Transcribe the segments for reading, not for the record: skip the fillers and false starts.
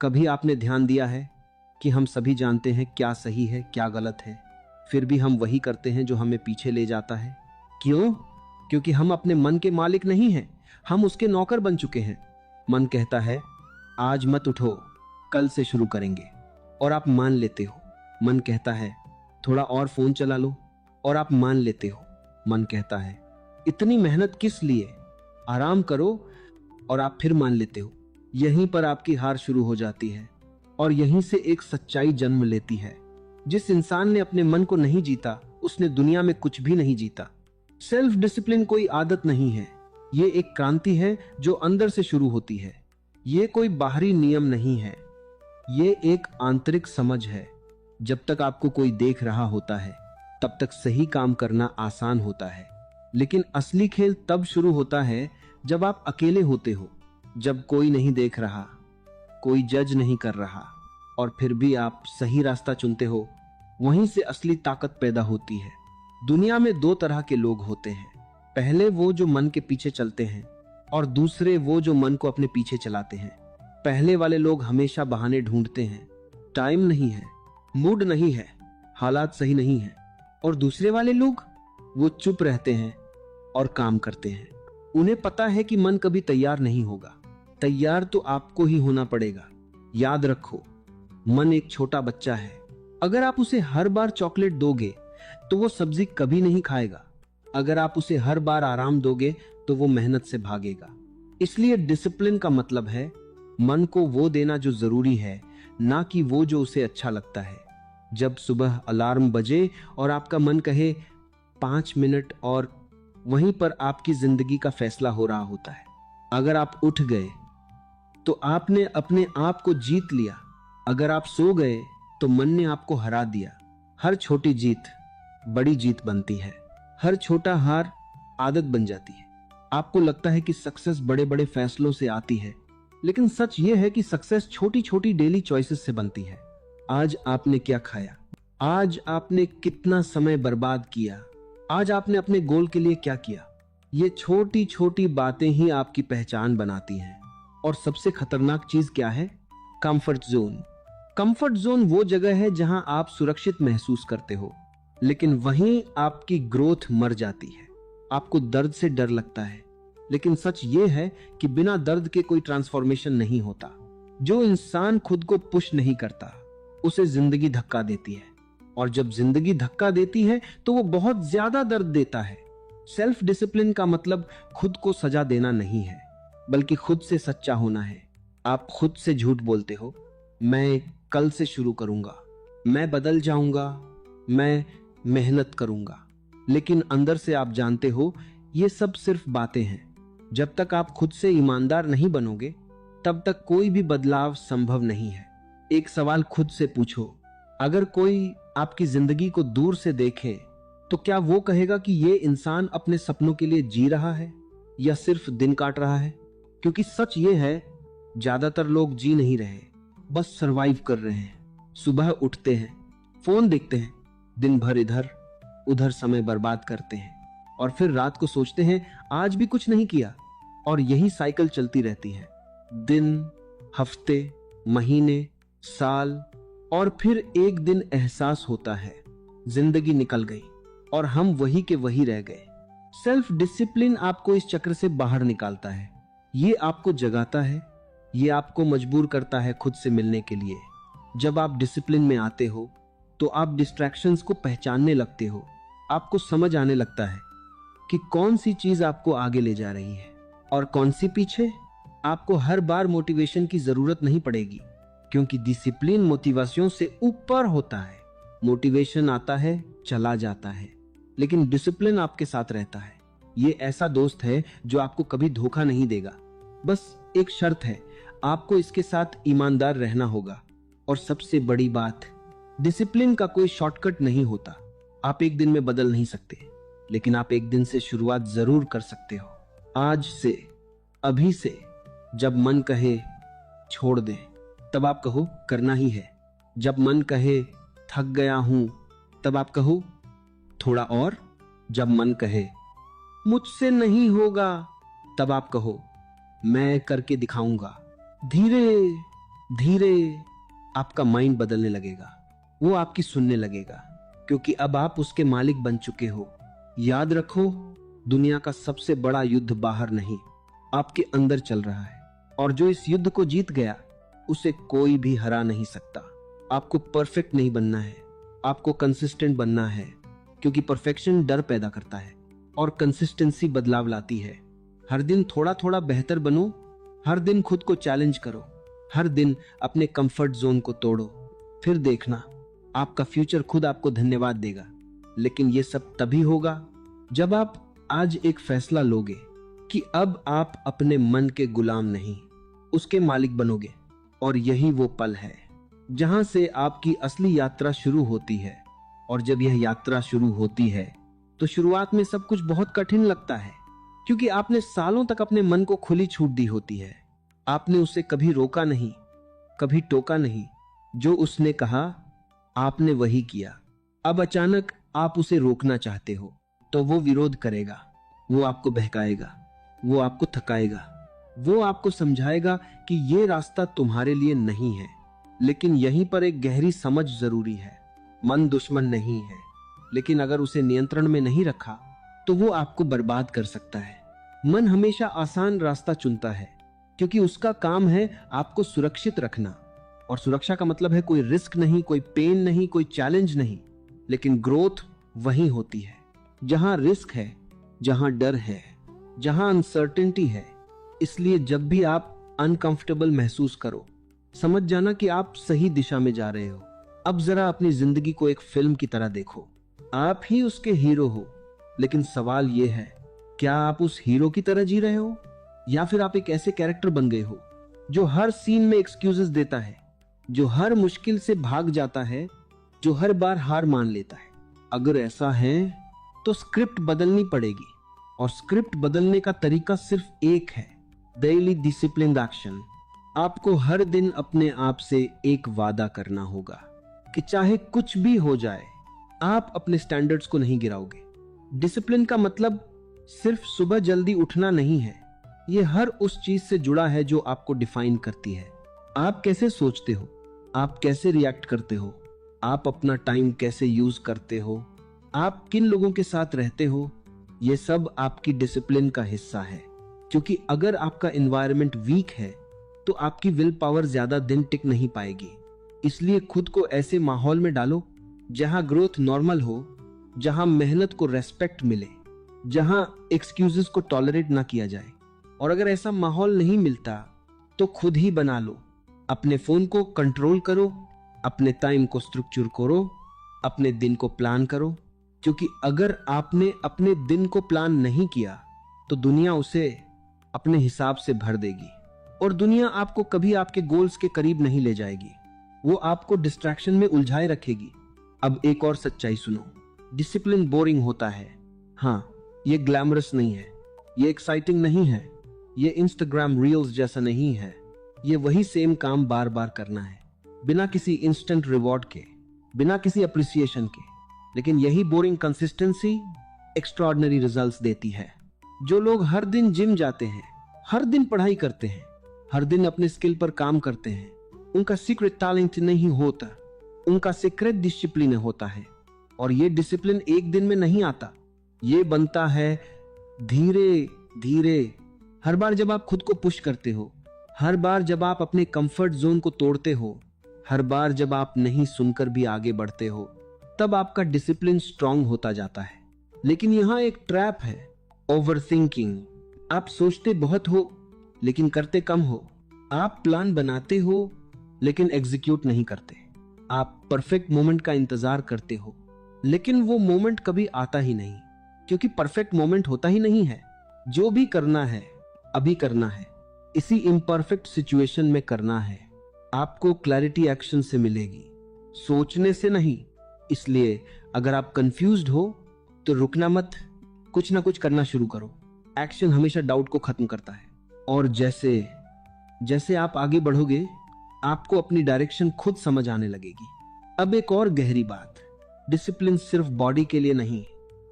कभी आपने ध्यान दिया है कि हम सभी जानते हैं क्या सही है क्या गलत है, फिर भी हम वही करते हैं जो हमें पीछे ले जाता है? क्यों? क्योंकि हम अपने मन के मालिक नहीं हैं, हम उसके नौकर बन चुके हैं। मन कहता है आज मत उठो, कल से शुरू करेंगे, और आप मान लेते हो। मन कहता है थोड़ा और फोन चला लो, और आप मान लेते हो। मन कहता है इतनी मेहनत किस लिए, आराम करो, और आप फिर मान लेते हो। यहीं पर आपकी हार शुरू हो जाती है और यहीं से एक सच्चाई जन्म लेती है। जिस इंसान ने अपने मन को नहीं जीता उसने दुनिया में कुछ भी नहीं जीता। सेल्फ डिसिप्लिन कोई आदत नहीं है, ये एक क्रांति है जो अंदर से शुरू होती है। ये कोई बाहरी नियम नहीं है, ये एक आंतरिक समझ है। जब तक आपको कोई देख रहा होता है तब तक सही काम करना आसान होता है, लेकिन असली खेल तब शुरू होता है जब आप अकेले होते हो, जब कोई नहीं देख रहा, कोई जज नहीं कर रहा, और फिर भी आप सही रास्ता चुनते हो। वहीं से असली ताकत पैदा होती है। दुनिया में दो तरह के लोग होते हैं, पहले वो जो मन के पीछे चलते हैं और दूसरे वो जो मन को अपने पीछे चलाते हैं। पहले वाले लोग हमेशा बहाने ढूंढते हैं, टाइम नहीं है, मूड नहीं है, हालात सही नहीं है, और दूसरे वाले लोग वो चुप रहते हैं और काम करते हैं। उन्हें पता है कि मन कभी तैयार नहीं होगा, तैयार तो आपको ही होना पड़ेगा। याद रखो, मन एक छोटा बच्चा है। अगर आप उसे हर बार चॉकलेट दोगे तो वो सब्जी कभी नहीं खाएगा। अगर आप उसे हर बार आराम दोगे तो वो मेहनत से भागेगा। इसलिए डिसिप्लिन का मतलब है मन को वो देना जो जरूरी है, ना कि वो जो उसे अच्छा लगता है। जब सुबह अलार्म बजे और आपका मन कहे 5 मिनट, और वहीं पर आपकी जिंदगी का फैसला हो रहा होता है। अगर आप उठ गए तो आपने अपने आप को जीत लिया। अगर आप सो गए तो मन ने आपको हरा दिया। हर छोटी जीत बड़ी जीत बनती है, हर छोटा हार आदत बन जाती है। आपको लगता है कि सक्सेस बड़े बड़े फैसलों से आती है, लेकिन सच ये है कि सक्सेस छोटी छोटी डेली चॉइसेस से बनती है। आज आपने क्या खाया, आज आपने कितना समय बर्बाद किया, आज आपने अपने गोल के लिए क्या किया। ये छोटी छोटी बातें ही आपकी पहचान बनाती हैं। और सबसे खतरनाक चीज क्या है? Comfort zone. कंफर्ट जोन वो जगह है जहां आप सुरक्षित महसूस करते हो, लेकिन वहीं आपकी ग्रोथ मर जाती है। आपको दर्द से डर लगता है, लेकिन सच ये है कि बिना दर्द के कोई ट्रांसफॉर्मेशन नहीं होता। जो इंसान खुद को पुश नहीं करता उसे जिंदगी धक्का देती है, और जब जिंदगी धक्का देती है तो वो बहुत ज्यादा दर्द देता है। सेल्फ डिसिप्लिन का मतलब खुद को सजा देना नहीं है, बल्कि खुद से सच्चा होना है। आप खुद से झूठ बोलते हो, मैं कल से शुरू करूंगा, मैं बदल जाऊंगा, मैं मेहनत करूंगा, लेकिन अंदर से आप जानते हो ये सब सिर्फ बातें हैं। जब तक आप खुद से ईमानदार नहीं बनोगे तब तक कोई भी बदलाव संभव नहीं है। एक सवाल खुद से पूछो, अगर कोई आपकी जिंदगी को दूर से देखे तो क्या वो कहेगा कि ये इंसान अपने सपनों के लिए जी रहा है या सिर्फ दिन काट रहा है? क्योंकि सच ये है, ज्यादातर लोग जी नहीं रहे, बस सरवाइव कर रहे हैं। सुबह उठते हैं, फोन देखते हैं, दिन भर इधर उधर समय बर्बाद करते हैं, और फिर रात को सोचते हैं आज भी कुछ नहीं किया। और यही साइकिल चलती रहती है, दिन, हफ्ते, महीने, साल, और फिर एक दिन एहसास होता है जिंदगी निकल गई और हम वही के वही रह गए। सेल्फ डिसिप्लिन आपको इस चक्र से बाहर निकालता है। ये आपको जगाता है, ये आपको मजबूर करता है खुद से मिलने के लिए। जब आप डिसिप्लिन में आते हो तो आप डिस्ट्रैक्शंस को पहचानने लगते हो। आपको समझ आने लगता है कि कौन सी चीज आपको आगे ले जा रही है और कौन सी पीछे। आपको हर बार मोटिवेशन की जरूरत नहीं पड़ेगी, क्योंकि डिसिप्लिन मोटिवेशन से ऊपर होता है। मोटिवेशन आता है, चला जाता है, लेकिन डिसिप्लिन आपके साथ रहता है। ये ऐसा दोस्त है जो आपको कभी धोखा नहीं देगा। बस एक शर्त है, आपको इसके साथ ईमानदार रहना होगा। और सबसे बड़ी बात, डिसिप्लिन का कोई शॉर्टकट नहीं होता। आप एक दिन में बदल नहीं सकते, लेकिन आप एक दिन से शुरुआत जरूर कर सकते हो। आज से, अभी से। जब मन कहे छोड़ दे, तब आप कहो करना ही है। जब मन कहे थक गया हूं, तब आप कहो थोड़ा और। जब मन कहे मुझसे नहीं होगा, तब आप कहो मैं करके दिखाऊंगा। धीरे धीरे आपका माइंड बदलने लगेगा, वो आपकी सुनने लगेगा, क्योंकि अब आप उसके मालिक बन चुके हो। याद रखो, दुनिया का सबसे बड़ा युद्ध बाहर नहीं, आपके अंदर चल रहा है, और जो इस युद्ध को जीत गया उसे कोई भी हरा नहीं सकता। आपको परफेक्ट नहीं बनना है, आपको कंसिस्टेंट बनना है, क्योंकि परफेक्शन डर पैदा करता है और कंसिस्टेंसी बदलाव लाती है। हर दिन थोड़ा थोड़ा बेहतर बनो, हर दिन खुद को चैलेंज करो, हर दिन अपने कंफर्ट जोन को तोड़ो, फिर देखना आपका फ्यूचर खुद आपको धन्यवाद देगा। लेकिन ये सब तभी होगा जब आप आज एक फैसला लोगे कि अब आप अपने मन के गुलाम नहीं, उसके मालिक बनोगे। और यही वो पल है जहां से आपकी असली यात्रा शुरू होती है। और जब यह यात्रा शुरू होती है तो शुरुआत में सब कुछ बहुत कठिन लगता है, क्योंकि आपने सालों तक अपने मन को खुली छूट दी होती है। आपने उसे कभी रोका नहीं, कभी टोका नहीं, जो उसने कहा आपने वही किया। अब अचानक आप उसे रोकना चाहते हो तो वो विरोध करेगा, वो आपको बहकाएगा, वो आपको थकाएगा, वो आपको समझाएगा कि ये रास्ता तुम्हारे लिए नहीं है। लेकिन यहीं पर एक गहरी समझ जरूरी है। मन दुश्मन नहीं है, लेकिन अगर उसे नियंत्रण में नहीं रखा तो वो आपको बर्बाद कर सकता है। मन हमेशा आसान रास्ता चुनता है, क्योंकि उसका काम है आपको सुरक्षित रखना। और सुरक्षा का मतलब है कोई रिस्क नहीं, कोई पेन नहीं, कोई चैलेंज नहीं। लेकिन ग्रोथ वहीं होती है जहां रिस्क है, जहां डर है, जहां अनसर्टेनिटी है। इसलिए जब भी आप अनकंफर्टेबल महसूस करो, समझ जाना कि आप सही दिशा में जा रहे हो। अब जरा अपनी जिंदगी को एक फिल्म की तरह देखो, आप ही उसके हीरो हो। लेकिन सवाल यह है, क्या आप उस हीरो की तरह जी रहे हो, या फिर आप एक ऐसे कैरेक्टर बन गए हो जो हर सीन में एक्सक्यूजेस देता है, जो हर मुश्किल से भाग जाता है, जो हर बार हार मान लेता है? अगर ऐसा है तो स्क्रिप्ट बदलनी पड़ेगी, और स्क्रिप्ट बदलने का तरीका सिर्फ एक है, डेली डिसिप्लिन्ड एक्शन। आपको हर दिन अपने आप से एक वादा करना होगा कि चाहे कुछ भी हो जाए, आप अपने स्टैंडर्ड्स को नहीं गिराओगे। डिसिप्लिन का मतलब सिर्फ सुबह जल्दी उठना नहीं है, यह हर उस चीज से जुड़ा है जो आपको डिफाइन करती है। आप कैसे सोचते हो, आप कैसे रिएक्ट करते हो, आप अपना टाइम कैसे यूज करते हो, आप किन लोगों के साथ रहते हो, यह सब आपकी डिसिप्लिन का हिस्सा है। क्योंकि अगर आपका एनवायरनमेंट वीक है तो आपकी विल पावर ज्यादा दिन टिक नहीं पाएगी। इसलिए खुद को ऐसे माहौल में डालो जहां ग्रोथ नॉर्मल हो, जहां मेहनत को रेस्पेक्ट मिले, जहां एक्सक्यूजेस को टॉलरेट ना किया जाए। और अगर ऐसा माहौल नहीं मिलता तो खुद ही बना लो। अपने फोन को कंट्रोल करो, अपने टाइम को स्ट्रक्चर करो, अपने दिन को प्लान करो। क्योंकि अगर आपने अपने दिन को प्लान नहीं किया तो दुनिया उसे अपने हिसाब से भर देगी, और दुनिया आपको कभी आपके गोल्स के करीब नहीं ले जाएगी, वो आपको डिस्ट्रैक्शन में उलझाए रखेगी। अब एक और सच्चाई सुनो, डिसिप्लिन बोरिंग होता है। हाँ, ये ग्लैमरस नहीं है, ये एक्साइटिंग नहीं है, ये इंस्टाग्राम रील्स जैसा नहीं है। ये वही सेम काम बार बार करना है, बिना किसी इंस्टेंट रिवॉर्ड के, बिना किसी अप्रिसिएशन के। लेकिन यही बोरिंग कंसिस्टेंसी एक्स्ट्राऑर्डिनरी रिजल्ट्स देती है। जो लोग हर दिन जिम जाते हैं, हर दिन पढ़ाई करते हैं, हर दिन अपने स्किल पर काम करते हैं, उनका सीक्रेट टैलेंट नहीं होता, उनका सीक्रेट डिसिप्लिन होता है। और ये डिसिप्लिन एक दिन में नहीं आता, ये बनता है धीरे धीरे। हर बार जब आप खुद को पुश करते हो, हर बार जब आप अपने कंफर्ट जोन को तोड़ते हो, हर बार जब आप नहीं सुनकर भी आगे बढ़ते हो, तब आपका डिसिप्लिन स्ट्रांग होता जाता है। लेकिन यहां एक ट्रैप है, ओवरथिंकिंग। आप सोचते बहुत हो लेकिन करते कम हो। आप प्लान बनाते हो लेकिन एग्जीक्यूट नहीं करते। आप परफेक्ट मोमेंट का इंतजार करते हो, लेकिन वो मोमेंट कभी आता ही नहीं, क्योंकि परफेक्ट मोमेंट होता ही नहीं है। जो भी करना है अभी करना है, इसी इम्परफेक्ट सिचुएशन में करना है। आपको क्लैरिटी एक्शन से मिलेगी, सोचने से नहीं। इसलिए अगर आप कंफ्यूज्ड हो तो रुकना मत, कुछ ना कुछ करना शुरू करो। एक्शन हमेशा डाउट को खत्म करता है, और जैसे जैसे आप आगे बढ़ोगे, आपको अपनी डायरेक्शन खुद समझ आने लगेगी। अब एक और गहरी बात, डिसिप्लिन सिर्फ बॉडी के लिए नहीं,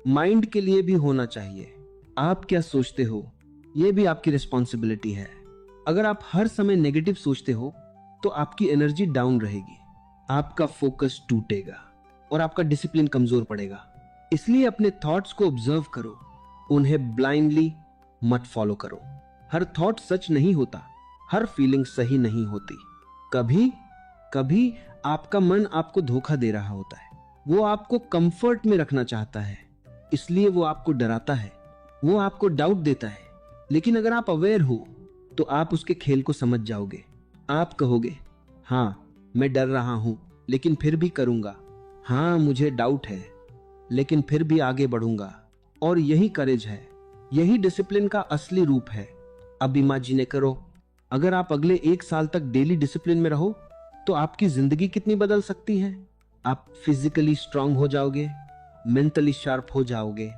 माइंड के लिए भी होना चाहिए। आप क्या सोचते हो, यह भी आपकी रिस्पॉन्सिबिलिटी है। अगर आप हर समय नेगेटिव सोचते हो तो आपकी एनर्जी डाउन रहेगी, आपका फोकस टूटेगा और आपका डिसिप्लिन कमजोर पड़ेगा। इसलिए अपने थॉट्स को ऑब्जर्व करो, उन्हें ब्लाइंडली मत फॉलो करो। हर थॉट सच नहीं होता, हर फीलिंग सही नहीं होती। कभी कभी आपका मन आपको धोखा दे रहा होता है, वो आपको कंफर्ट में रखना चाहता है, इसलिए वो आपको डराता है, वो आपको डाउट देता है। लेकिन अगर आप अवेयर हो तो आप उसके खेल को समझ जाओगे। आप कहोगे, हाँ मैं डर रहा हूं लेकिन फिर भी करूंगा, हाँ मुझे डाउट है लेकिन फिर भी आगे बढ़ूंगा। और यही करेज है, यही डिसिप्लिन का असली रूप है। अब इमेजिन करो, अगर आप अगले 1 साल तक डेली डिसिप्लिन में रहो तो आपकी जिंदगी कितनी बदल सकती है। आप फिजिकली स्ट्रांग हो जाओगे, मेंटली शार्प हो जाओगे,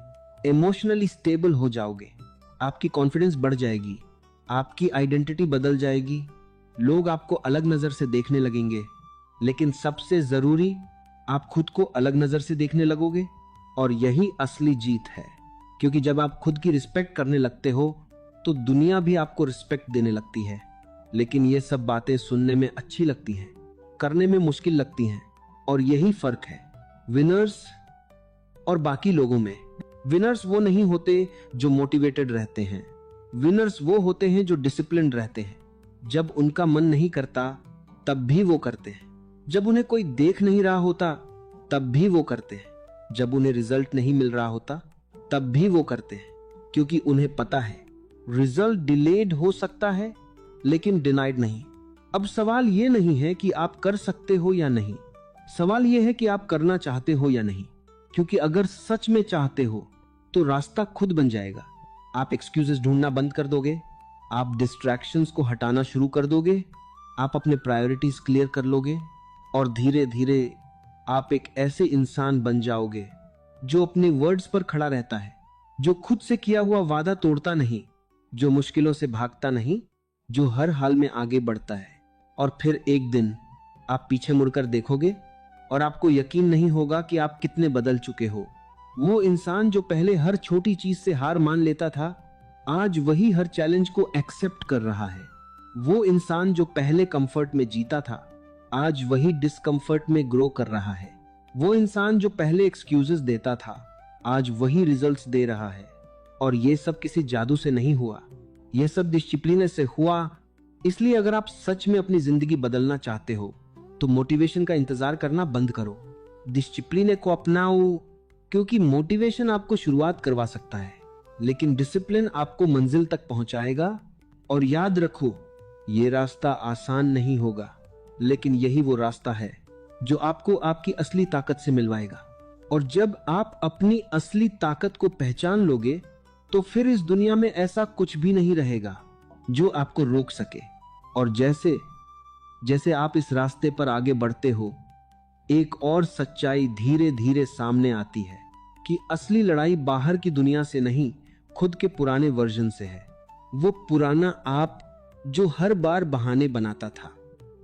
इमोशनली स्टेबल हो जाओगे, आपकी कॉन्फिडेंस बढ़ जाएगी, आपकी आइडेंटिटी बदल जाएगी, लोग आपको अलग नजर से देखने लगेंगे। लेकिन सबसे जरूरी, आप खुद को अलग नजर से देखने लगोगे। और यही असली जीत है, क्योंकि जब आप खुद की रिस्पेक्ट करने लगते हो तो दुनिया भी आपको रिस्पेक्ट देने लगती है। लेकिन ये सब बातें सुनने में अच्छी लगती हैं, करने में मुश्किल लगती हैं। और यही फर्क है विनर्स और बाकी लोगों में। विनर्स वो नहीं होते जो मोटिवेटेड रहते हैं, विनर्स वो होते हैं जो डिसिप्लिन्ड रहते हैं। जब उनका मन नहीं करता तब भी वो करते हैं, जब उन्हें कोई देख नहीं रहा होता तब भी वो करते हैं, जब उन्हें रिजल्ट नहीं मिल रहा होता तब भी वो करते हैं। क्योंकि उन्हें पता है रिजल्ट डिलेड हो सकता है लेकिन डिनाइड नहीं। अब सवाल ये नहीं है कि आप कर सकते हो या नहीं, सवाल ये है कि आप करना चाहते हो या नहीं। क्योंकि अगर सच में चाहते हो तो रास्ता खुद बन जाएगा। आप एक्सक्यूजेस ढूंढना बंद कर दोगे, आप डिस्ट्रैक्शंस को हटाना शुरू कर दोगे, आप अपने प्रायोरिटीज क्लियर कर लोगे और धीरे धीरे आप एक ऐसे इंसान बन जाओगे जो अपने वर्ड्स पर खड़ा रहता है, जो खुद से किया हुआ वादा तोड़ता नहीं, जो मुश्किलों से भागता नहीं, जो हर हाल में आगे बढ़ता है। और फिर एक दिन आप पीछे मुड़कर देखोगे और आपको यकीन नहीं होगा कि आप कितने बदल चुके हो। वो इंसान जो पहले हर छोटी चीज से हार मान लेता था, आज वही हर चैलेंज को एक्सेप्ट कर रहा है। वो इंसान जो पहले कंफर्ट में जीता था, आज वही डिस्कंफर्ट में ग्रो कर रहा है। वो इंसान जो पहले एक्सक्यूजेस देता था, आज वही रिजल्ट्स दे रहा है। और ये सब किसी जादू से नहीं हुआ, ये सब डिसिप्लिन से हुआ। इसलिए अगर आप सच में अपनी जिंदगी बदलना चाहते हो तो मोटिवेशन का इंतजार करना बंद करो, डिसिप्लिन को अपनाओ। क्योंकि मोटिवेशन आपको शुरुआत करवा सकता है लेकिन डिसिप्लिन आपको मंजिल तक पहुंचाएगा। और याद रखो, ये रास्ता आसान नहीं होगा, लेकिन यही वो रास्ता है जो आपको आपकी असली ताकत से मिलवाएगा। और जब आप अपनी असली ताकत को पहचान लोगे तो फिर इस दुनिया में ऐसा कुछ भी नहीं रहेगा जो आपको रोक सके। और जैसे जैसे आप इस रास्ते पर आगे बढ़ते हो, एक और सच्चाई धीरे धीरे सामने आती है कि असली लड़ाई बाहर की दुनिया से नहीं, खुद के पुराने वर्जन से है। वो पुराना आप जो हर बार बहाने बनाता था,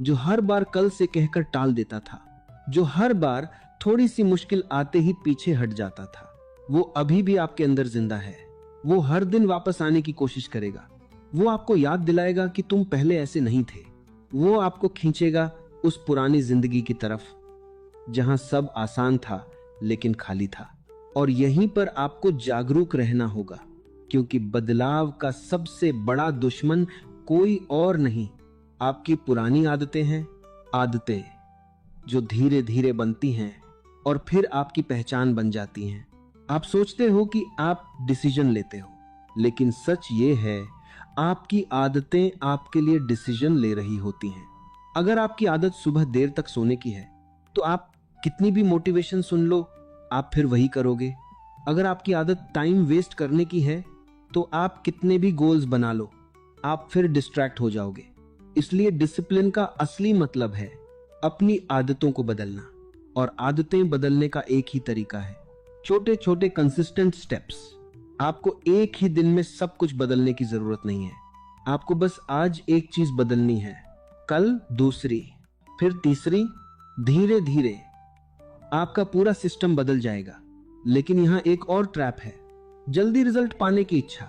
जो हर बार कल से कहकर टाल देता था, जो हर बार थोड़ी सी मुश्किल आते ही पीछे हट जाता था, वो अभी भी आपके अंदर जिंदा है। वो हर दिन वापस आने की कोशिश करेगा। वो आपको याद दिलाएगा कि तुम पहले ऐसे नहीं थे। वो आपको खींचेगा उस पुरानी जिंदगी की तरफ जहां सब आसान था लेकिन खाली था। और यहीं पर आपको जागरूक रहना होगा, क्योंकि बदलाव का सबसे बड़ा दुश्मन कोई और नहीं, आपकी पुरानी आदतें हैं। आदतें जो धीरे धीरे बनती हैं और फिर आपकी पहचान बन जाती हैं। आप सोचते हो कि आप डिसीजन लेते हो, लेकिन सच ये है आपकी आदतें आपके लिए डिसीजन ले रही होती हैं। अगर आपकी आदत सुबह देर तक सोने की है तो आप कितनी भी मोटिवेशन सुन लो, आप फिर वही करोगे। अगर आपकी आदत टाइम वेस्ट करने की है तो आप कितने भी गोल्स बना लो, आप फिर डिस्ट्रैक्ट हो जाओगे। इसलिए डिसिप्लिन का असली मतलब है अपनी आदतों को बदलना। और आदतें बदलने का एक ही तरीका है, छोटे छोटे कंसिस्टेंट स्टेप्स। आपको एक ही दिन में सब कुछ बदलने की जरूरत नहीं है। आपको बस आज एक चीज बदलनी है, कल दूसरी, फिर तीसरी। धीरे धीरे आपका पूरा सिस्टम बदल जाएगा। लेकिन यहां एक और ट्रैप है, जल्दी रिजल्ट पाने की इच्छा।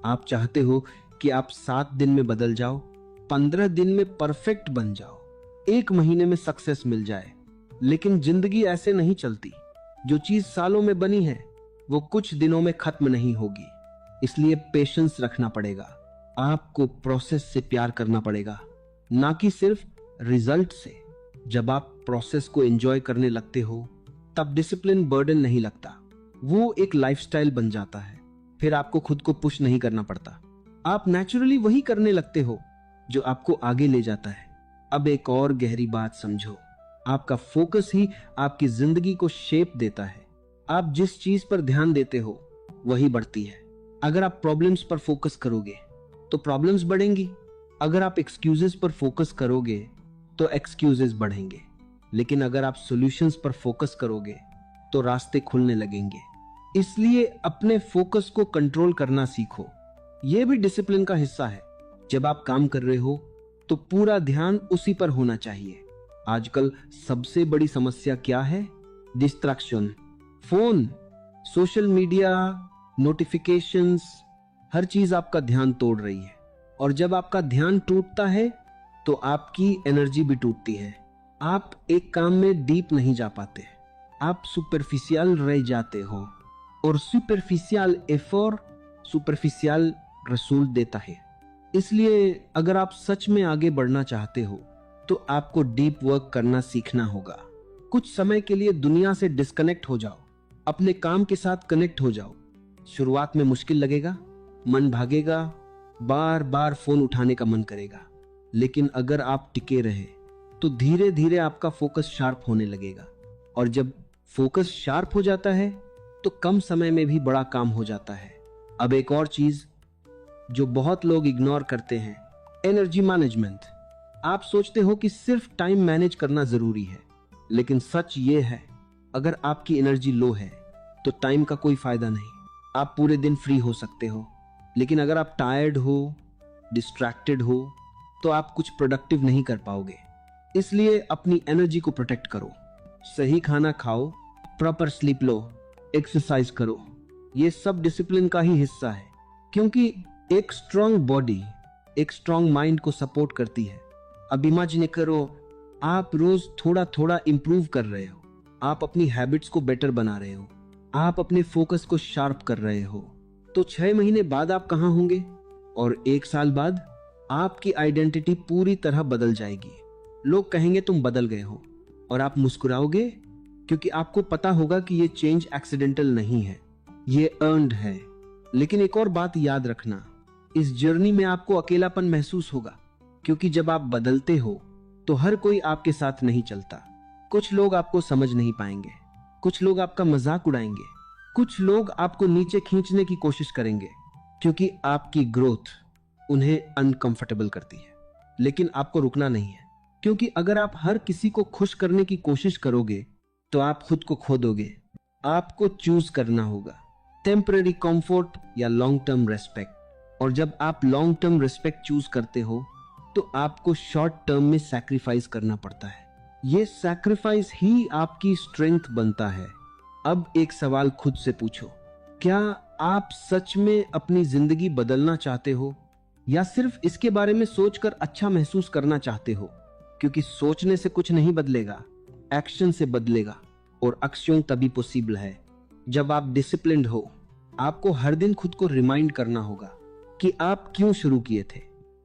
आप चाहते हो कि आप 7 दिन में बदल जाओ, 15 दिन में परफेक्ट बन जाओ, एक महीने में सक्सेस मिल जाए, लेकिन जिंदगी ऐसे नहीं चलती। जो चीज सालों में बनी है वो कुछ दिनों में खत्म नहीं होगी। इसलिए पेशेंस रखना पड़ेगा। आपको प्रोसेस से प्यार करना पड़ेगा, ना कि सिर्फ रिजल्ट से। जब आप प्रोसेस को एंजॉय करने लगते हो तब डिसिप्लिन बर्डन नहीं लगता, वो एक लाइफस्टाइल बन जाता है। फिर आपको खुद को पुश नहीं करना पड़ता, आप नेचुरली वही करने लगते हो जो आपको आगे ले जाता है। अब एक और गहरी बात समझो, आपका फोकस ही आपकी जिंदगी को शेप देता है। आप जिस चीज पर ध्यान देते हो वही बढ़ती है। अगर आप प्रॉब्लम्स पर फोकस करोगे तो प्रॉब्लम्स बढ़ेंगी। अगर आप एक्सक्यूजेस पर फोकस करोगे तो एक्सक्यूजेस बढ़ेंगे। लेकिन अगर आप सॉल्यूशंस पर फोकस करोगे तो रास्ते खुलने लगेंगे। इसलिए अपने फोकस को कंट्रोल करना सीखो। यह भी डिसिप्लिन का हिस्सा है। जब आप काम कर रहे हो तो पूरा ध्यान उसी पर होना चाहिए। आजकल सबसे बड़ी समस्या क्या है? Distraction. Phone, social media, notifications, हर चीज आपका ध्यान तोड़ रही है। और जब आपका ध्यान टूटता है तो आपकी एनर्जी भी टूटती है। आप एक काम में डीप नहीं जा पाते, आप सुपरफिशियल रह जाते हो। और सुपरफिशियल एफर्ट सुपरफिशियल रिजल्ट देता है। इसलिए अगर आप सच में आगे बढ़ना चाहते हो तो आपको डीप वर्क करना सीखना होगा। कुछ समय के लिए दुनिया से डिस्कनेक्ट हो जाओ, अपने काम के साथ कनेक्ट हो जाओ। शुरुआत में मुश्किल लगेगा, मन भागेगा, बार बार फोन उठाने का मन करेगा। लेकिन अगर आप टिके रहे तो धीरे धीरे आपका फोकस शार्प होने लगेगा। और जब फोकस शार्प हो जाता है तो कम समय में भी बड़ा काम हो जाता है। अब एक और चीज जो बहुत लोग इग्नोर करते हैं, एनर्जी मैनेजमेंट। आप सोचते हो कि सिर्फ टाइम मैनेज करना जरूरी है, लेकिन सच ये है, अगर आपकी एनर्जी लो है तो टाइम का कोई फायदा नहीं। आप पूरे दिन फ्री हो सकते हो, लेकिन अगर आप टायर्ड हो, डिस्ट्रैक्टेड हो, तो आप कुछ प्रोडक्टिव नहीं कर पाओगे। इसलिए अपनी एनर्जी को प्रोटेक्ट करो। सही खाना खाओ, प्रॉपर स्लीप लो, एक्सरसाइज करो। ये सब डिसिप्लिन का ही हिस्सा है, क्योंकि एक स्ट्रांग बॉडी एक स्ट्रांग माइंड को सपोर्ट करती है। अब इमेजिन करो, आप रोज थोड़ा थोड़ा इंप्रूव कर रहे हो, आप अपनी हैबिट्स को बेटर बना रहे हो, आप अपने फोकस को शार्प कर रहे हो। तो 6 महीने बाद आप कहां होंगे? और 1 साल बाद आपकी आइडेंटिटी पूरी तरह बदल जाएगी। लोग कहेंगे तुम बदल गए हो, और आप मुस्कुराओगे, क्योंकि आपको पता होगा कि ये चेंज एक्सीडेंटल नहीं है, ये अर्न्ड है। लेकिन एक और बात याद रखना, इस जर्नी में आपको अकेलापन महसूस होगा, क्योंकि जब आप बदलते हो तो हर कोई आपके साथ नहीं चलता। कुछ लोग आपको समझ नहीं पाएंगे, कुछ लोग आपका मजाक उड़ाएंगे, कुछ लोग आपको नीचे खींचने की कोशिश करेंगे, क्योंकि आपकी ग्रोथ उन्हें अनकंफर्टेबल करती है। लेकिन आपको रुकना नहीं है, क्योंकि अगर आप हर किसी को खुश करने की कोशिश करोगे तो आप खुद को खो दोगे। आपको चूज करना होगा, टेम्पररी कंफर्ट या लॉन्ग टर्म रेस्पेक्ट। और जब आप लॉन्ग टर्म रेस्पेक्ट चूज करते हो तो आपको शॉर्ट टर्म में सैक्रिफाइस करना पड़ता है। ये सैक्रिफाइस ही आपकी स्ट्रेंथ बनता है। अब एक सवाल खुद से पूछो, क्या आप सच में अपनी जिंदगी बदलना चाहते हो, या सिर्फ इसके बारे में सोचकर अच्छा महसूस करना चाहते हो? क्योंकि सोचने से कुछ नहीं बदलेगा, एक्शन से बदलेगा। और एक्शन तभी पॉसिबल है जब आप डिसिप्लिन्ड हो। आपको हर दिन खुद को रिमाइंड करना होगा कि आप क्यों शुरू किए थे।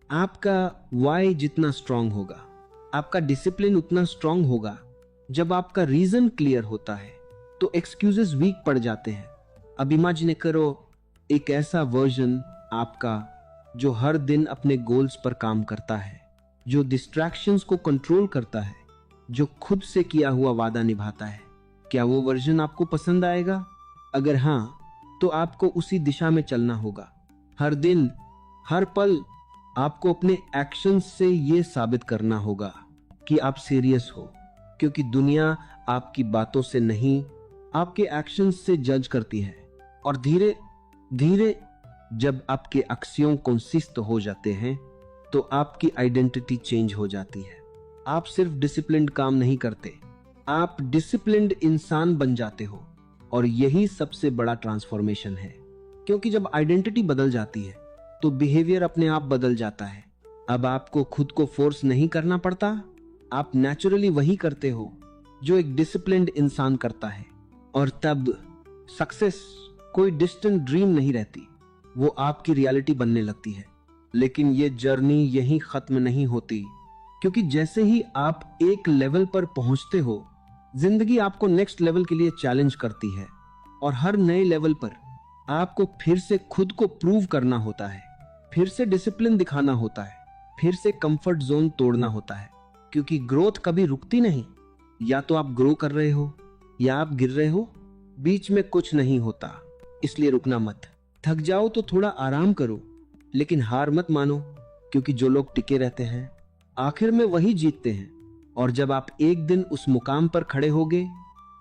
आपका वाई जितना स्ट्रांग होगा, आपका डिसिप्लिन उतना स्ट्रांग होगा। जब आपका रीजन क्लियर होता है तो एक्सक्यूजेस वीक पड़ जाते हैं। अब इमेजिन करो एक ऐसा वर्जन आपका जो हर दिन अपने गोल्स पर काम करता है, जो डिस्ट्रैक्शंस को कंट्रोल करता है, जो खुद से किया हुआ वादा निभाता है। क्या वो वर्जन आपको पसंद आएगा? अगर हाँ, तो आपको उसी दिशा में चलना होगा। हर दिन, हर पल आपको अपने एक्शंस से ये साबित करना होगा कि आप सीरियस हो, क्योंकि दुनिया आपकी बातों से नहीं, आपके एक्शंस से जज करती है। और धीरे धीरे जब आपके एक्शन कंसिस्ट हो जाते हैं तो आपकी आइडेंटिटी चेंज हो जाती है। आप सिर्फ डिसिप्लिन्ड काम नहीं करते, आप डिसिप्लिन्ड इंसान बन जाते हो। और यही सबसे बड़ा ट्रांसफॉर्मेशन है, क्योंकि जब आइडेंटिटी बदल जाती है तो बिहेवियर अपने आप बदल जाता है। अब आपको खुद को फोर्स नहीं करना पड़ता, आप नेचुरली वही करते हो जो एक डिसिप्लिन्ड इंसान करता है, और तब सक्सेस कोई डिस्टेंट ड्रीम नहीं रहती, वो आपकी रियलिटी बनने लगती है। लेकिन ये जर्नी यहीं खत्म नहीं होती, क्योंकि जैसे ही आप एक लेवल पर पहुंचते हो, जिंदगी आपको नेक्स्ट लेवल के लिए चैलेंज करती है, और हर नए लेवल पर आपको फिर से खुद को प्रूव करना होता है, फिर से डिसिप्लिन दिखाना होता है, फिर से कंफर्ट जोन तोड़ना होता है, क्योंकि ग्रोथ कभी रुकती नहीं। या तो आप ग्रो कर रहे हो या आप गिर रहे हो, बीच में कुछ नहीं होता। इसलिए रुकना मत। थक जाओ तो थोड़ा आराम करो, लेकिन हार मत मानो, क्योंकि जो लोग टिके रहते हैं आखिर में वही जीतते हैं। और जब आप एक दिन उस मुकाम पर खड़े होगे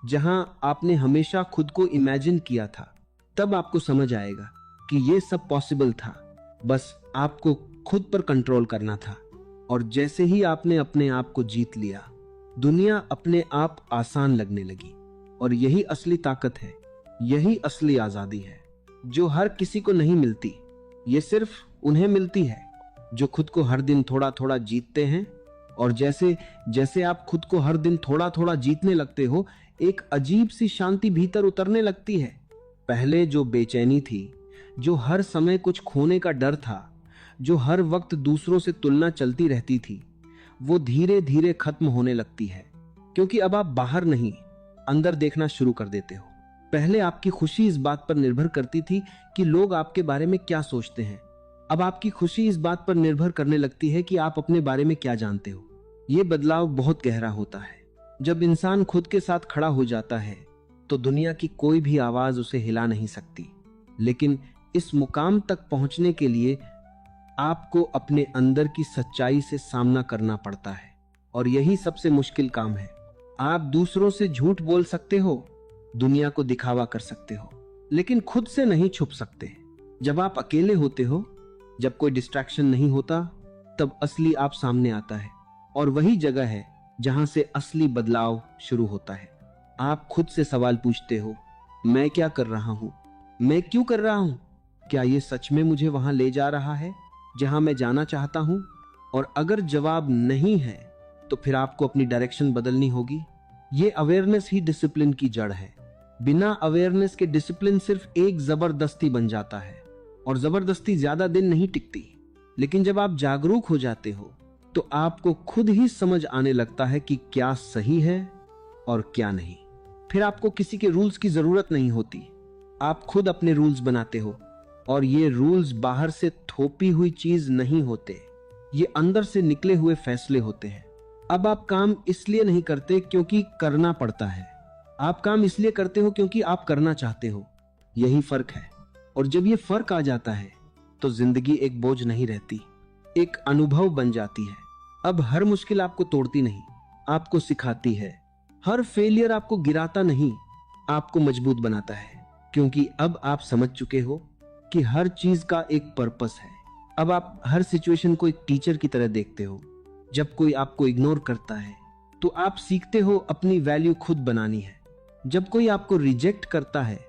जहां आपने हमेशा खुद को इमेजिन किया था, तब आपको समझ आएगा कि ये सब पॉसिबल था, बस आपको खुद पर कंट्रोल करना था। और जैसे ही आपने अपने आप को जीत लिया, दुनिया अपने आप आसान लगने लगी। और यही असली ताकत है, यही असली आजादी है, जो हर किसी को नहीं मिलती। ये सिर्फ उन्हें मिलती है जो खुद को हर दिन थोड़ा थोड़ा जीतते हैं। और जैसे जैसे आप खुद को हर दिन थोड़ा थोड़ा जीतने लगते हो, एक अजीब सी शांति भीतर उतरने लगती है। पहले जो बेचैनी थी, जो हर समय कुछ खोने का डर था, जो हर वक्त दूसरों से तुलना चलती रहती थी, वो धीरे धीरे खत्म होने लगती है, क्योंकि अब आप बाहर नहीं, अंदर देखना शुरू कर देते हो। पहले आपकी खुशी इस बात पर निर्भर करती थी कि लोग आपके बारे में क्या सोचते हैं। अब आपकी खुशी इस बात पर निर्भर करने लगती है कि आप अपने बारे में क्या जानते हो। ये बदलाव बहुत गहरा होता है। जब इंसान खुद के साथ खड़ा हो जाता है, तो दुनिया की कोई भी आवाज उसे हिला नहीं सकती। लेकिन इस मुकाम तक पहुंचने के लिए आपको अपने अंदर की सच्चाई से सामना करना पड़ता है, और यही सबसे मुश्किल काम है। आप दूसरों से झूठ बोल सकते हो, दुनिया को दिखावा कर सकते हो, लेकिन खुद से नहीं छुप सकते। जब आप अकेले होते हो, जब कोई डिस्ट्रैक्शन नहीं होता, तब असली आप सामने आता है, और वही जगह है जहां से असली बदलाव शुरू होता है। आप खुद से सवाल पूछते हो, मैं क्या कर रहा हूं, मैं क्यों कर रहा हूं, क्या ये सच में मुझे वहां ले जा रहा है जहां मैं जाना चाहता हूं? और अगर जवाब नहीं है, तो फिर आपको अपनी डायरेक्शन बदलनी होगी। ये अवेयरनेस ही डिसिप्लिन की जड़ है। बिना अवेयरनेस के डिसिप्लिन सिर्फ एक जबरदस्ती बन जाता है, और जबरदस्ती ज्यादा दिन नहीं टिकती। लेकिन जब आप जागरूक हो जाते हो, तो आपको खुद ही समझ आने लगता है कि क्या सही है और क्या नहीं। फिर आपको किसी के रूल्स की जरूरत नहीं होती, आप खुद अपने रूल्स बनाते हो। और ये रूल्स बाहर से थोपी हुई चीज नहीं होते, ये अंदर से निकले हुए फैसले होते हैं। अब आप काम इसलिए नहीं करते क्योंकि करना पड़ता है, आप काम इसलिए करते हो क्योंकि आप करना चाहते हो। यही फर्क है। और जब ये फर्क आ जाता है, तो जिंदगी एक बोझ नहीं रहती, एक अनुभव बन जाती है। अब हर मुश्किल आपको तोड़ती नहीं, आपको सिखाती है। हर फेलियर आपको गिराता नहीं, आपको मजबूत बनाता है, क्योंकि अब आप समझ चुके हो कि हर चीज का एक पर्पस है। अब आप हर सिचुएशन को एक टीचर की तरह देखते हो। जब कोई आपको इग्नोर करता है, तो आप सीखते हो अपनी वैल्यू खुद बनानी है। जब कोई आपको रिजेक्ट करता है,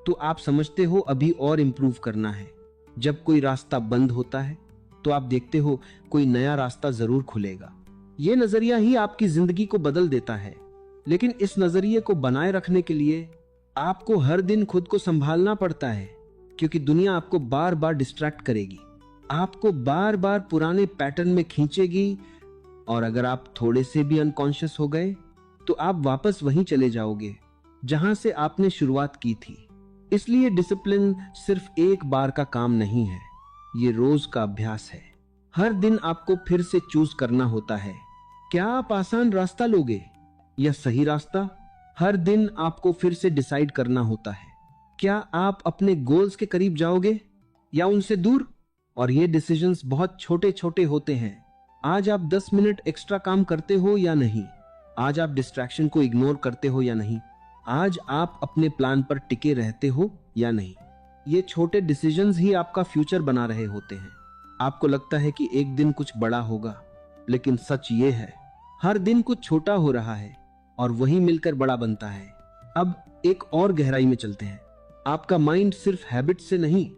तो आप समझते हो अभी और इंप्रूव करना है। जब कोई रास्ता बंद होता है, तो आप देखते हो कोई नया रास्ता जरूर खुलेगा। ये नजरिया ही आपकी जिंदगी को बदल देता है। लेकिन इस नजरिए को बनाए रखने के लिए आपको हर दिन खुद को संभालना पड़ता है, क्योंकि दुनिया आपको बार बार डिस्ट्रैक्ट करेगी, आपको बार बार पुराने पैटर्न में खींचेगी। और अगर आप थोड़े से भी अनकॉन्शियस हो गए, तो आप वापस वहीं चले जाओगे जहां से आपने शुरुआत की थी। इसलिए डिसिप्लिन सिर्फ एक बार का काम नहीं है, ये रोज का अभ्यास है। हर दिन आपको फिर से चूज करना होता है, क्या आप आसान रास्ता लोगे या सही रास्ता। हर दिन आपको फिर से डिसाइड करना होता है, क्या आप अपने गोल्स के करीब जाओगे या उनसे दूर। और ये डिसीजंस बहुत छोटे छोटे होते हैं। आज आप 10 मिनट एक्स्ट्रा काम करते हो या नहीं, आज आप डिस्ट्रैक्शन को इग्नोर करते हो या नहीं, आज आप अपने प्लान पर टिके रहते हो या नहीं। ये छोटे डिसीजंस ही आपका फ्यूचर बना रहे होते हैं। आपको लगता है कि एक दिन कुछ बड़ा होगा, लेकिन सच ये है, हर दिन कुछ छोटा हो रहा है और वही मिलकर बड़ा बनता है। अब एक और गहराई में चलते हैं। आपका माइंड सिर्फ हैबिट से नहीं,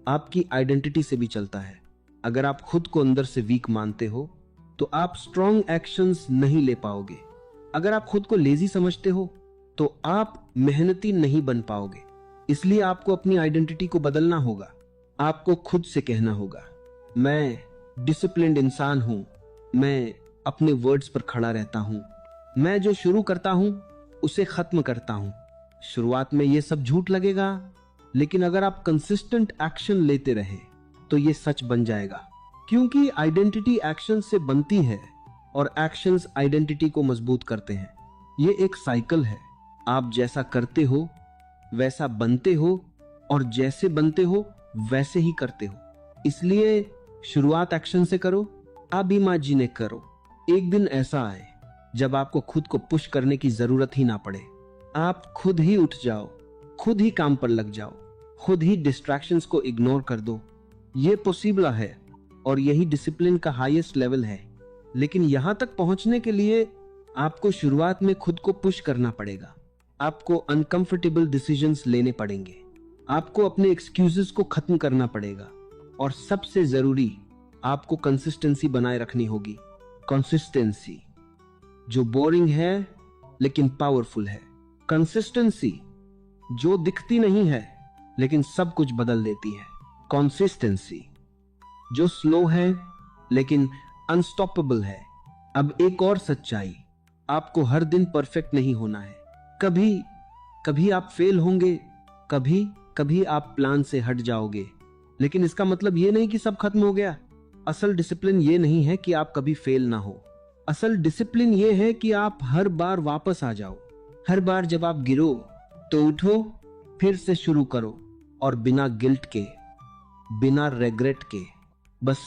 आपकी आइडेंटिटी से भी चलता है। अगर आप खुद को अंदर से वीक मानते हो, तो आप स्ट्रॉन्ग एक्शंस नहीं ले पाओगे। अगर आप खुद को लेजी समझते हो तो आप मेहनती नहीं बन पाओगे। इसलिए आपको अपनी आइडेंटिटी को बदलना होगा। आपको खुद से कहना होगा, मैं डिसिप्लिन्ड इंसान हूं, मैं अपने वर्ड्स पर खड़ा रहता हूं, मैं जो शुरू करता हूं उसे खत्म करता हूं। शुरुआत में ये सब झूठ लगेगा, लेकिन अगर आप कंसिस्टेंट एक्शन लेते रहे तो ये सच बन जाएगा। क्योंकि आइडेंटिटी एक्शन से बनती है और एक्शंस आइडेंटिटी को मजबूत करते हैं। ये एक साइकिल है। आप जैसा करते हो वैसा बनते हो और जैसे बनते हो वैसे ही करते हो। इसलिए शुरुआत एक्शन से करो। आप इमेजिन करो, एक दिन ऐसा आए जब आपको खुद को पुश करने की जरूरत ही ना पड़े। आप खुद ही उठ जाओ, खुद ही काम पर लग जाओ, खुद ही डिस्ट्रैक्शंस को इग्नोर कर दो। ये पॉसिबल है और यही डिसिप्लिन का हाईएस्ट लेवल है। लेकिन यहां तक पहुंचने के लिए आपको शुरुआत में खुद को पुश करना पड़ेगा। आपको अनकंफर्टेबल डिसीजंस लेने पड़ेंगे। आपको अपने एक्सक्यूजेस को खत्म करना पड़ेगा और सबसे जरूरी आपको कंसिस्टेंसी बनाए रखनी होगी। कंसिस्टेंसी जो बोरिंग है लेकिन पावरफुल है। कंसिस्टेंसी जो दिखती नहीं है लेकिन सब कुछ बदल देती है। कंसिस्टेंसी जो स्लो है लेकिन अनस्टॉपेबल है। अब एक और सच्चाई, आपको हर दिन परफेक्ट नहीं होना है। कभी कभी आप फेल होंगे, कभी कभी आप प्लान से हट जाओगे, लेकिन इसका मतलब ये नहीं कि सब खत्म हो गया। असल डिसिप्लिन ये नहीं है कि आप कभी फेल ना हो। असल डिसिप्लिन ये है कि आप हर बार वापस आ जाओ। हर बार जब आप गिरो तो उठो, फिर से शुरू करो और बिना गिल्ट के, बिना रिग्रेट के बस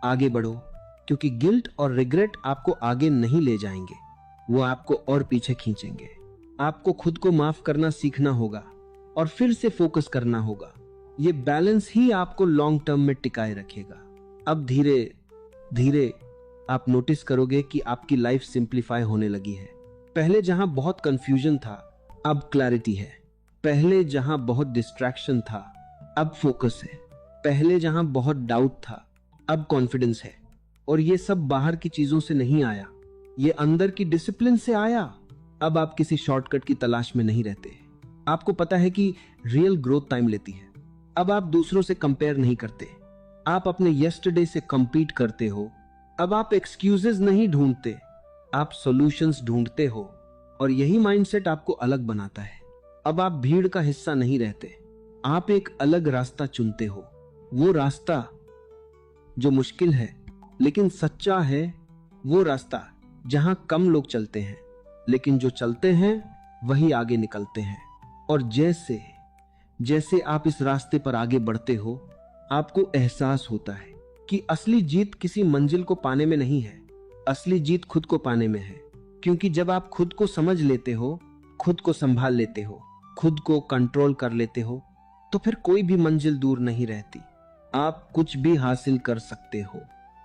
आगे बढ़ो। क्योंकि गिल्ट और रिग्रेट आपको आगे नहीं ले जाएंगे, वो आपको और पीछे खींचेंगे। आपको खुद को माफ करना सीखना होगा और फिर से फोकस करना होगा। ये बैलेंस ही आपको लॉन्ग टर्म में टिकाए रखेगा। अब धीरे धीरे आप नोटिस करोगे कि आपकी लाइफ सिंप्लीफाई होने लगी है। पहले जहां बहुत कंफ्यूजन था, अब क्लैरिटी है। पहले जहां बहुत डिस्ट्रैक्शन था, अब फोकस है। पहले जहां बहुत डाउट था, अब कॉन्फिडेंस है। और ये सब बाहर की चीजों से नहीं आया, ये अंदर की डिसिप्लिन से आया। अब आप किसी शॉर्टकट की तलाश में नहीं रहते। आपको पता है कि रियल ग्रोथ टाइम लेती है। अब आप दूसरों से कंपेयर नहीं करते, आप अपने यस्टरडे से कंपीट करते हो। अब आप एक्सक्यूजेस नहीं ढूंढते, आप सॉल्यूशंस ढूंढते हो। और यही माइंडसेट आपको अलग बनाता है। अब आप भीड़ का हिस्सा नहीं रहते, आप एक अलग रास्ता चुनते हो। वो रास्ता जो मुश्किल है लेकिन सच्चा है, वो रास्ता जहां कम लोग चलते हैं लेकिन जो चलते हैं वही आगे निकलते हैं। और जैसे जैसे आप इस रास्ते पर आगे बढ़ते हो, आपको एहसास होता है कि असली जीत किसी मंजिल को पाने में नहीं है, असली जीत खुद को पाने में है। क्योंकि जब आप खुद को समझ लेते हो, खुद को संभाल लेते हो, खुद को कंट्रोल कर लेते हो, तो फिर कोई भी मंजिल दूर नहीं रहती। आप कुछ भी हासिल कर सकते हो,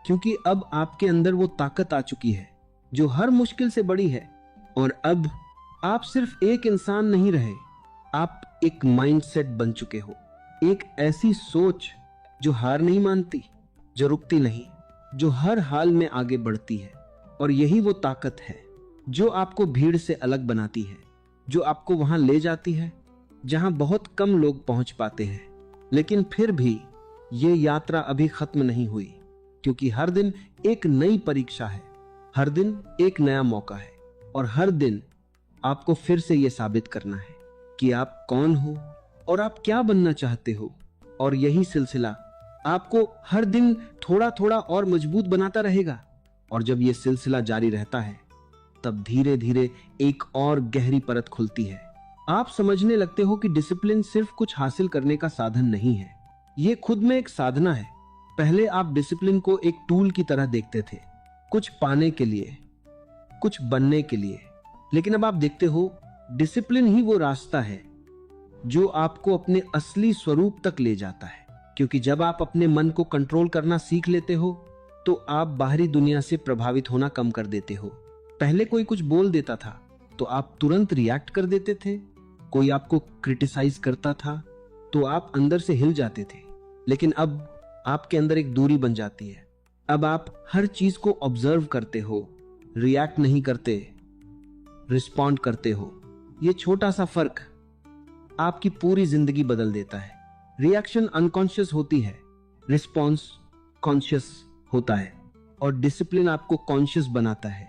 क्योंकि अब आपके अंदर वो ताकत आ चुकी है जो हर मुश्किल से बड़ी है। और अब आप सिर्फ एक इंसान नहीं रहे, आप एक माइंडसेट बन चुके हो। एक ऐसी सोच जो हार नहीं मानती, जो रुकती नहीं, जो हर हाल में आगे बढ़ती है। और यही वो ताकत है जो आपको भीड़ से अलग बनाती है, जो आपको वहां ले जाती है जहां बहुत कम लोग पहुंच पाते हैं। लेकिन फिर भी ये यात्रा अभी खत्म नहीं हुई, क्योंकि हर दिन एक नई परीक्षा है, हर दिन एक नया मौका है। और हर दिन आपको फिर से ये साबित करना है कि आप कौन हो और आप क्या बनना चाहते हो। और यही सिलसिला आपको हर दिन थोड़ा थोड़ा और मजबूत बनाता रहेगा। और जब ये सिलसिला जारी रहता है, तब धीरे धीरे एक और गहरी परत खुलती है। आप समझने लगते हो कि डिसिप्लिन सिर्फ कुछ हासिल करने का साधन नहीं है, ये खुद में एक साधना है। पहले आप डिसिप्लिन को एक टूल की तरह देखते थे, कुछ पाने के लिए, कुछ बनने के लिए। लेकिन अब आप देखते हो डिसिप्लिन ही वो रास्ता है जो आपको अपने असली स्वरूप तक ले जाता है। क्योंकि जब आप अपने मन को कंट्रोल करना सीख लेते हो, तो आप बाहरी दुनिया से प्रभावित होना कम कर देते हो। पहले कोई कुछ बोल देता था तो आप तुरंत रिएक्ट कर देते थे, कोई आपको क्रिटिसाइज करता था तो आप अंदर से हिल जाते थे। लेकिन अब आपके अंदर एक दूरी बन जाती है। अब आप हर चीज को ऑब्जर्व करते हो, रिएक्ट नहीं करते, रिस्पॉन्ड करते हो। ये छोटा सा फर्क आपकी पूरी जिंदगी बदल देता है। रिएक्शन अनकॉन्शियस होती है, रिस्पॉन्स कॉन्शियस होता है, और डिसिप्लिन आपको कॉन्शियस बनाता है।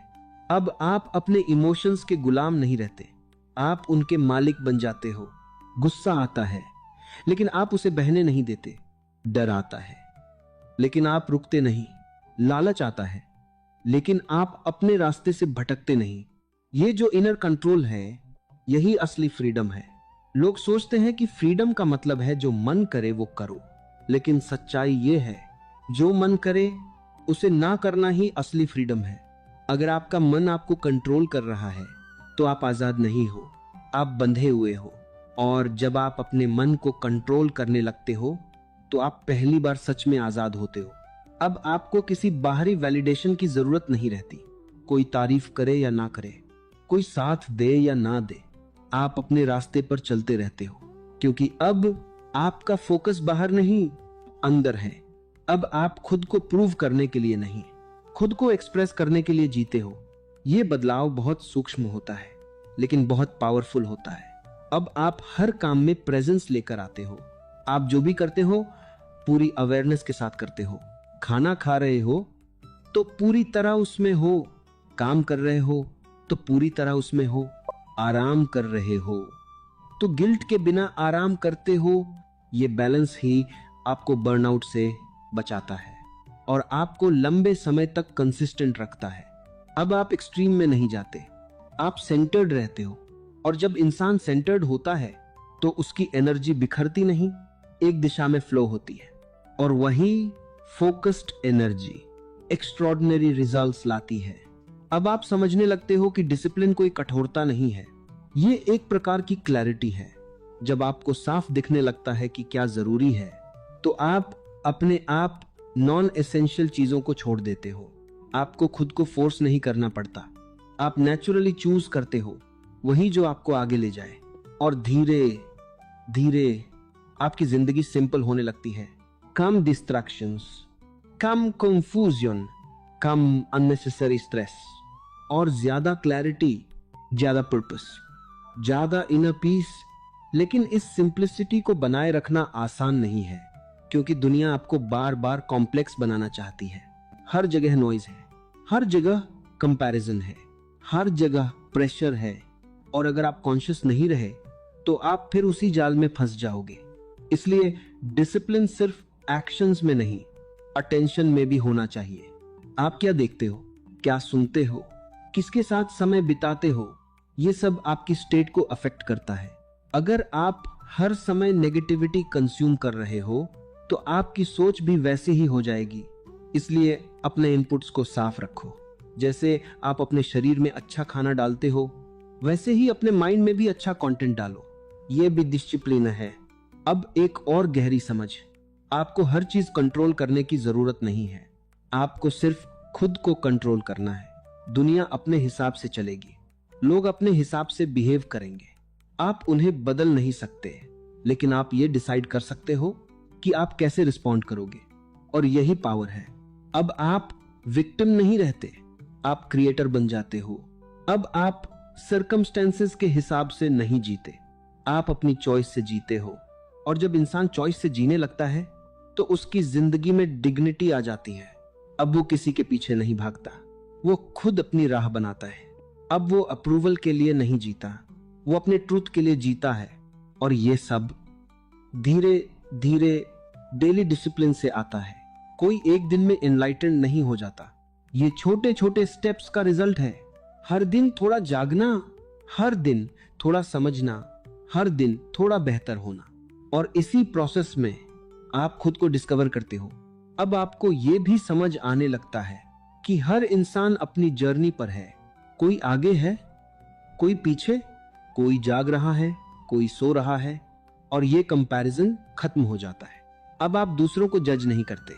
अब आप अपने इमोशंस के गुलाम नहीं रहते, आप उनके मालिक बन जाते हो। गुस्सा आता है लेकिन आप उसे बहने नहीं देते, डर आता है लेकिन आप रुकते नहीं, लालच आता है लेकिन आप अपने रास्ते से भटकते नहीं। ये जो इनर कंट्रोल है, यही असली फ्रीडम है। लोग सोचते हैं कि फ्रीडम का मतलब है जो मन करे वो करो, लेकिन सच्चाई ये है जो मन करे उसे ना करना ही असली फ्रीडम है। अगर आपका मन आपको कंट्रोल कर रहा है तो आप आजाद नहीं हो, आप बंधे हुए हो। और जब आप अपने मन को कंट्रोल करने लगते हो तो आप पहली बार सच में आजाद होते हो। अब आपको किसी बाहरी वैलिडेशन की जरूरत नहीं रहती। कोई तारीफ करे या ना करे, कोई साथ दे या ना दे, आप अपने रास्ते पर चलते रहते हो, क्योंकि अब आपका फोकस बाहर नहीं, अंदर है। अब आप खुद को प्रूव करने के लिए नहीं, खुद को एक्सप्रेस करने के लिए जीते हो। यह बदलाव बहुत सूक्ष्म होता है लेकिन बहुत पावरफुल होता है। अब आप हर काम में प्रेजेंस लेकर आते हो। आप जो भी करते हो पूरी अवेयरनेस के साथ करते हो। खाना खा रहे हो तो पूरी तरह उसमें हो, काम कर रहे हो तो पूरी तरह उसमें हो, आराम कर रहे हो तो गिल्ट के बिना आराम करते हो। ये बैलेंस ही आपको बर्नआउट से बचाता है और आपको लंबे समय तक कंसिस्टेंट रखता है। अब आप एक्सट्रीम में नहीं जाते, आप सेंटर्ड रहते हो। और जब इंसान सेंटर्ड होता है तो उसकी एनर्जी बिखरती नहीं, एक दिशा में फ्लो होती है, और वही फोकस्ड एनर्जी एक्स्ट्रॉर्डिनरी रिजल्ट्स लाती है। अब आप समझने लगते हो कि डिसिप्लिन कोई कठोरता नहीं है, ये एक प्रकार की क्लैरिटी है। जब आपको साफ दिखने लगता है कि क्या जरूरी है तो आप अपने आप नॉन एसेंशियल चीजों को छोड़ देते हो। आपको खुद को फोर्स नहीं करना पड़ता, आप नेचुरली चूज करते हो वही जो आपको आगे ले जाए, और धीरे धीरे आपकी जिंदगी सिंपल होने लगती है। कम डिस्ट्रैक्शंस, कम कंफ्यूजन, कम अननेसेसरी स्ट्रेस, और ज्यादा क्लैरिटी, ज्यादा पर्पस, ज्यादा इनर पीस। लेकिन इस सिंप्लिसिटी को बनाए रखना आसान नहीं है, क्योंकि दुनिया आपको बार बार कॉम्प्लेक्स बनाना चाहती है। हर जगह नॉइज है, हर जगह कंपैरिजन है, हर जगह प्रेशर है, और अगर आप कॉन्शियस नहीं रहे तो आप फिर उसी जाल में फंस जाओगे। इसलिए डिसिप्लिन सिर्फ एक्शंस में नहीं, अटेंशन में भी होना चाहिए। आप क्या देखते हो, क्या सुनते हो, किसके साथ समय बिताते हो, ये सब आपकी स्टेट को अफेक्ट करता है। अगर आप हर समय नेगेटिविटी कंज्यूम कर रहे हो तो आपकी सोच भी वैसे ही हो जाएगी। इसलिए अपने इनपुट्स को साफ रखो। जैसे आप अपने शरीर में अच्छा खाना डालते हो, वैसे ही अपने माइंड में भी अच्छा कंटेंट डालो। ये भी डिसिप्लिन है। अब एक और गहरी समझ, आपको हर चीज कंट्रोल करने की जरूरत नहीं है, आपको सिर्फ खुद को कंट्रोल करना है। दुनिया अपने हिसाब से चलेगी, लोग अपने हिसाब से बिहेव करेंगे, आप उन्हें बदल नहीं सकते, लेकिन आप ये डिसाइड कर सकते हो कि आप कैसे रिस्पॉन्ड करोगे, और यही पावर है। अब आप विक्टिम नहीं रहते, आप क्रिएटर बन जाते हो। अब आप सर्कमस्टेंसेस के हिसाब से नहीं जीते, आप अपनी चॉइस से जीते हो। और जब इंसान चॉइस से जीने लगता है तो उसकी जिंदगी में डिग्निटी आ जाती है। अब वो किसी के पीछे नहीं भागता, वो खुद अपनी राह बनाता है। अब वो अप्रूवल के लिए नहीं जीता, वो अपने ट्रूथ के लिए जीता है। और ये सब धीरे धीरे डेली डिसिप्लिन से आता है। कोई एक दिन में एनलाइटेंड नहीं हो जाता, ये छोटे छोटे स्टेप्स का रिजल्ट है। हर दिन थोड़ा जागना, हर दिन थोड़ा समझना, हर दिन थोड़ा बेहतर होना, और इसी प्रोसेस में आप खुद को डिस्कवर करते हो। अब आपको यह भी समझ आने लगता है कि हर इंसान अपनी जर्नी पर है। कोई आगे है, कोई पीछे, कोई जाग रहा है, कोई सो रहा है, और ये कंपैरिजन खत्म हो जाता है। अब आप दूसरों को जज नहीं करते,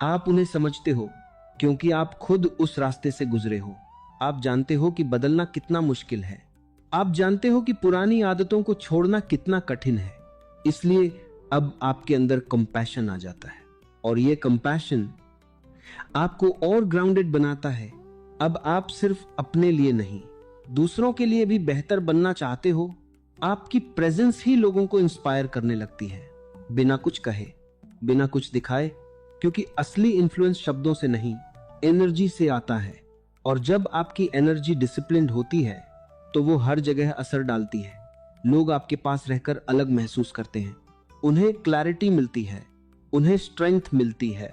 आप उन्हें समझते हो, क्योंकि आप खुद उस रास्ते से गुजरे हो। आप जानते हो कि बदलना कितना मुश्किल है, आप जानते हो कि पुरानी आदतों को छोड़ना कितना कठिन है। इसलिए अब आपके अंदर कंपैशन आ जाता है, और ये कंपैशन आपको और ग्राउंडेड बनाता है। अब आप सिर्फ अपने लिए नहीं, दूसरों के लिए भी बेहतर बनना चाहते हो। आपकी प्रेजेंस ही लोगों को इंस्पायर करने लगती है, बिना कुछ कहे, बिना कुछ दिखाए। क्योंकि असली इन्फ्लुएंस शब्दों से नहीं, एनर्जी से आता है। और जब आपकी एनर्जी डिसिप्लिन्ड होती है तो वो हर जगह असर डालती है। लोग आपके पास रहकर अलग महसूस करते हैं। उन्हें क्लैरिटी मिलती है, उन्हें स्ट्रेंथ मिलती है,